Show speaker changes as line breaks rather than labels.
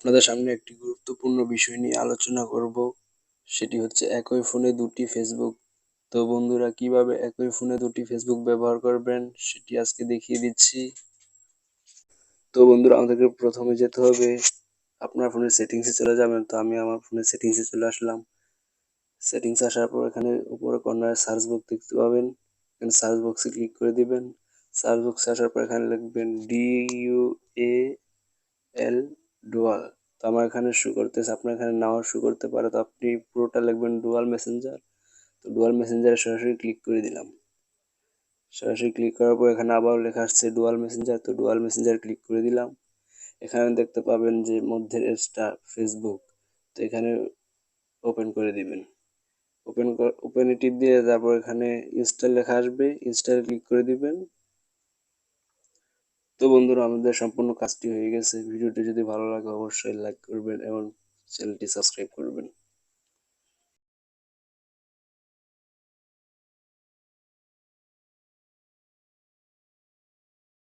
আপনাদের সামনে একটি গুরুত্বপূর্ণ বিষয় নিয়ে আলোচনা করব। সেটি হচ্ছে একই ফোনে দুটি ফেসবুক। তো বন্ধুরা, কিভাবে একই ফোনে দুটি ফেসবুক ব্যবহার করবেন সেটি আজকে দেখিয়ে দিচ্ছি। তো বন্ধুরা, আমাদেরকে প্রথমে যেতে হবে, আপনার ফোনের সেটিংসে চলে যাবেন। তো আমি আমার ফোনের সেটিংসে চলে আসলাম। সেটিংস আসার পর এখানে উপরে কর্নারে সার্চ বক্স দেখতে পাবেন। এখানে সার্চ বক্সে ক্লিক করে দিবেন। সার্চ বক্সে আসার পর এখানে লিখবেন DUAL ডুয়াল। তো আমার এখানে শো করতেছে, আপনার এখানে নাও শো করতে পারে। তো আপনি পুরোটা লিখবেন ডুয়াল মেসেঞ্জার। তো ডুয়াল মেসেঞ্জারে সরাসরি ক্লিক করে দিলাম। সরাসরি ক্লিক করার পর এখানে আবার লেখা আসছে ডুয়াল মেসেঞ্জার। তো ডুয়াল মেসেঞ্জার ক্লিক করে দিলাম। এখানে দেখতে পাবেন যে মধ্যের অ্যাপসটা ফেসবুক। তো এখানে ওপেন করে দিবেন। ওপেনে টিপ দিয়ে তারপর এখানে ইনস্টল লেখা আসবে, ইনস্টলে ক্লিক করে দিবেন। তো বন্ধুরা, আমাদের সম্পূর্ণ কাজটি হয়ে গেছে। ভিডিওটি যদি ভালো লাগে অবশ্যই লাইক করবেন এবং চ্যানেলটি সাবস্ক্রাইব করবেন।